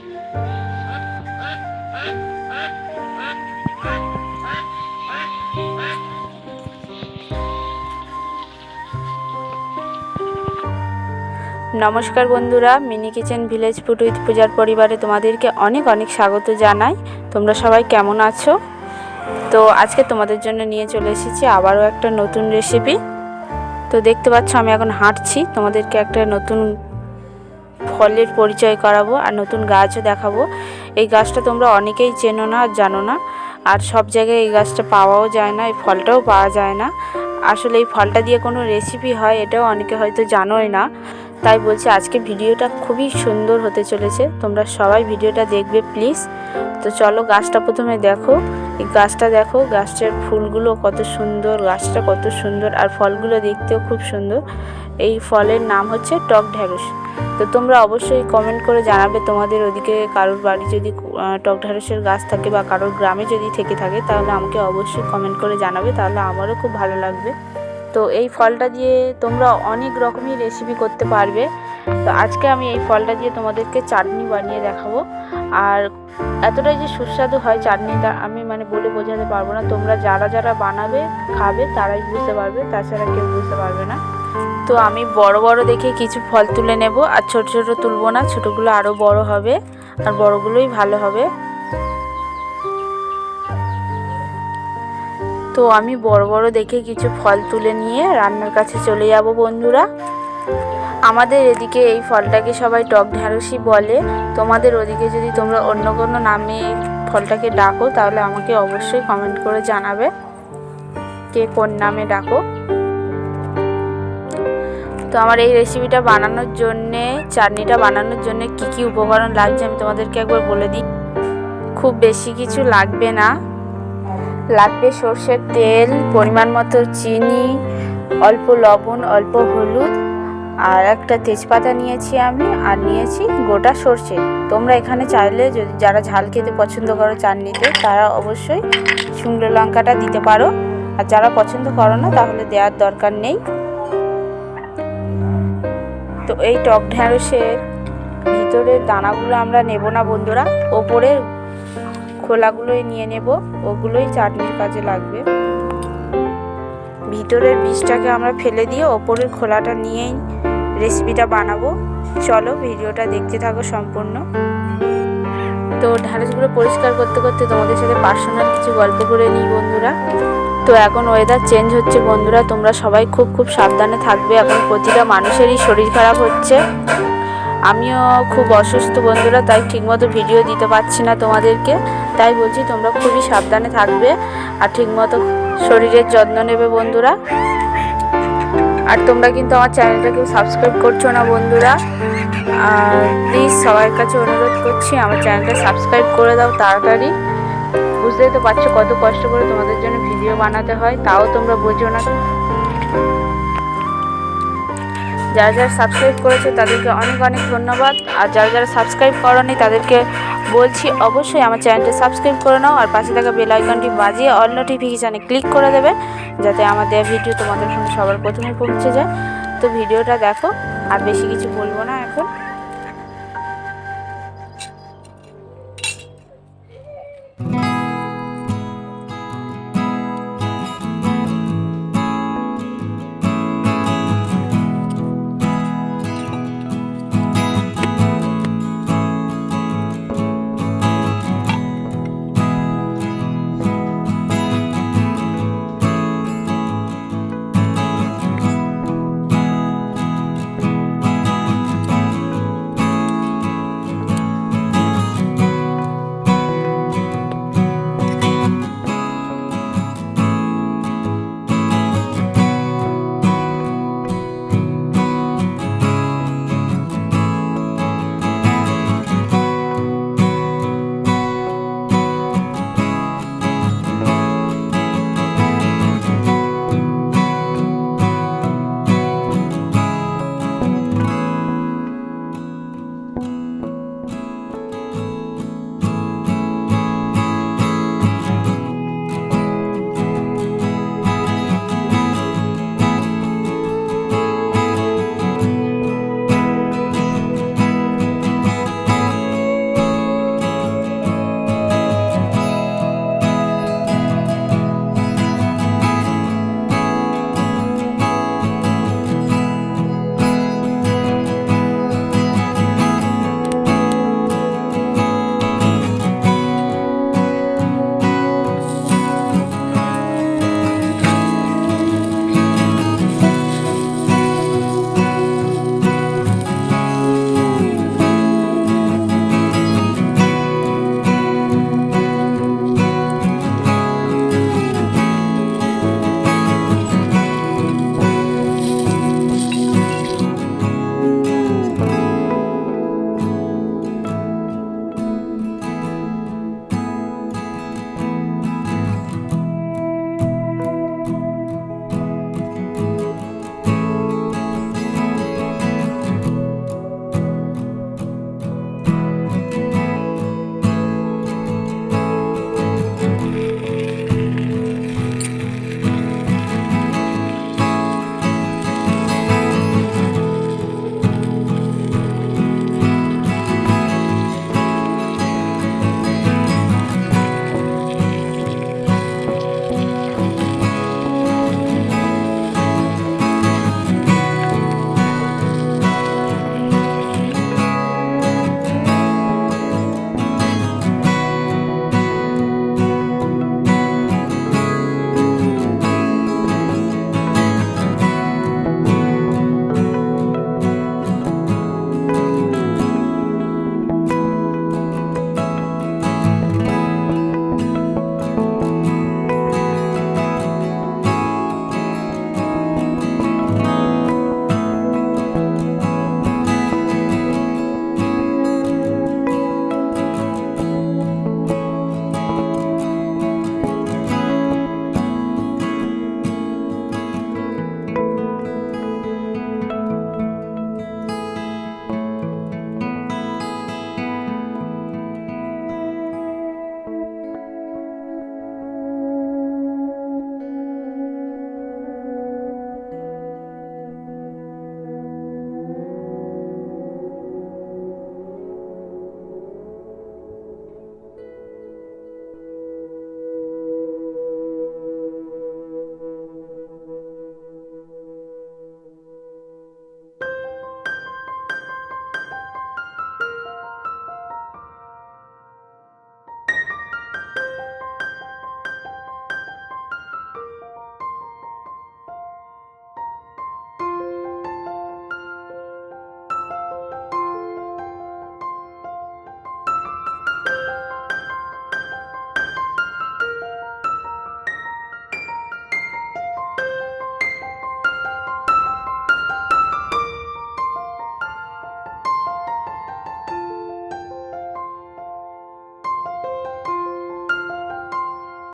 নমস্কার বন্ধুরা, mini kitchen village food with পূজার পরিবারে তোমাদেরকে অনেক অনেক স্বাগত জানাই। তোমরা সবাই কেমন আছো? তো আজকে তোমাদের জন্য নিয়ে চলে এসেছি আবারও একটা নতুন রেসিপি। তো দেখতে পাচ্ছ আমি এখন হাঁটছি, তোমাদেরকে একটা নতুন ফলের পরিচয় করাবো আর নতুন গাছও দেখাবো। এই গাছটা তোমরা অনেকেই চেনো না আর জানো না, আর সব জায়গায় এই গাছটা পাওয়াও যায় না, এই ফলটাও পাওয়া যায় না। আসলে এই ফলটা দিয়ে কোনো রেসিপি হয় এটাও অনেকে হয়তো জানোই না। তাই বলছি আজকে ভিডিওটা খুবই সুন্দর হতে চলেছে, তোমরা সবাই ভিডিওটা দেখবে প্লিজ। তো চলো গাছটা প্রথমে দেখো, এই গাছটা দেখো, গাছটার ফুলগুলো কত সুন্দর, গাছটা কত সুন্দর আর ফলগুলো দেখতেও খুব সুন্দর। এই ফলের নাম হচ্ছে টক ঢেঁড়স। তো তোমরা অবশ্যই কমেন্ট করে জানাবে তোমাদের ওদিকে কারোর বাড়ি যদি টক ঢেঁড়সের গাছ থাকে বা কারোর গ্রামে যদি থেকে থাকে, তাহলে আমাকে অবশ্যই কমেন্ট করে জানাবে, তাহলে আমারও খুব ভালো লাগবে। তো এই ফলটা দিয়ে তোমরা অনেক রকমই রেসিপি করতে পারবে। তো আজকে আমি এই ফলটা দিয়ে তোমাদেরকে চাটনি বানিয়ে দেখাবো। আর এতটাই যে সুস্বাদু হয় চাটনিটা আমি বলে বোঝাতে পারবো না। তোমরা যারা যারা বানাবে খাবে তারাই বুঝতে পারবে, তাছাড়া কেউ বুঝতে পারবে না। তো আমি বড় বড় দেখে কিছু ফল তুলে নেব, আর ছোট ছোট তুলবো না, ছোটগুলো আরও বড় হবে আর বড়গুলোই ভালো হবে। তো আমি বড় বড় দেখে কিছু ফল তুলে নিয়ে রান্নার কাছে চলে যাব বন্ধুরা। আমাদের এদিকে এই ফলটাকে সবাই টক ঢেঁড়সই বলে। তোমাদের ওদিকে যদি তোমরা অন্য কোনো নামে ফলটাকে ডাকো তাহলে আমাকে অবশ্যই কমেন্ট করে জানাবে কে কোন নামে ডাকো। তো আমার এই রেসিপিটা বানানোর জন্যে, চাটনিটা বানানোর জন্য কি কি উপকরণ লাগছে আমি তোমাদেরকে একবার বলে দিই। খুব বেশি কিছু লাগবে না, লাগবে সর্ষের তেল, পরিমাণ মতো চিনি, অল্প লবণ, অল্প হলুদ আর একটা তেজপাতা নিয়েছি আমি, আর নিয়েছি গোটা সর্ষে। তোমরা এখানে চাইলে যদি যারা ঝাল খেতে পছন্দ করো চাটনিতে, তারা অবশ্যই শুকনো লঙ্কাটা দিতে পারো, আর যারা পছন্দ করো না তাহলে দেওয়ার দরকার নেই। তো এই টক ঢেঁড়সের ভিতরের দানাগুলো আমরা নেব না বন্ধুরা, ওপরের খোলাগুলোই নিয়ে নেব, ওগুলোই চাটনির কাজে লাগবে। ভিতরের বীজটাকে আমরা ফেলে দিয়ে ওপরের খোলাটা নিয়েই রেসিপিটা বানাবো। চলো ভিডিওটা দেখতে থাকো সম্পূর্ণ। তো ঢেঁড়সগুলো পরিষ্কার করতে করতে তোমাদের সাথে পার্সোনাল কিছু গল্প করে নিই বন্ধুরা। তো এখন ওয়েদার চেঞ্জ হচ্ছে বন্ধুরা, তোমরা সবাই খুব খুব সাবধানে থাকবে। এখন প্রতিটা মানুষেরই শরীর খারাপ হচ্ছে, আমিও খুব অসুস্থ বন্ধুরা, তাই ঠিকমতো ভিডিও দিতে পারছি না তোমাদেরকে। তাই বলছি তোমরা খুবই সাবধানে থাকবে আর ঠিকমতো শরীরের যত্ন নেবে বন্ধুরা। আর তোমরা কিন্তু আমার চ্যানেলটাকে সাবস্ক্রাইব করছো না বন্ধুরা, আর প্লিজ সবার কাছে অনুরোধ করছি আমার চ্যানেলটা সাবস্ক্রাইব করে দাও তাড়াতাড়ি। বুঝতেই তো পারছো কত কষ্ট করে তোমাদের জন্য ভিডিও বানাতে হয়, তাও তোমরা বোঝো না। যারা যারা সাবস্ক্রাইব করেছে তাদেরকে অনেক অনেক ধন্যবাদ, আর যারা যারা সাবস্ক্রাইব করোনি তাদেরকে বলছি অবশ্যই আমার চ্যানেলটা সাবস্ক্রাইব করে নাও, আর পাশে থাকা বেল আইকনটি বাজিয়ে অল নোটিফিকেশানে ক্লিক করে দেবে, যাতে আমার দেওয়া ভিডিও তোমাদের সঙ্গে সবার প্রথমে পৌঁছে যায়। তো ভিডিওটা দেখো, আর বেশি কিছু বলবো না এখন।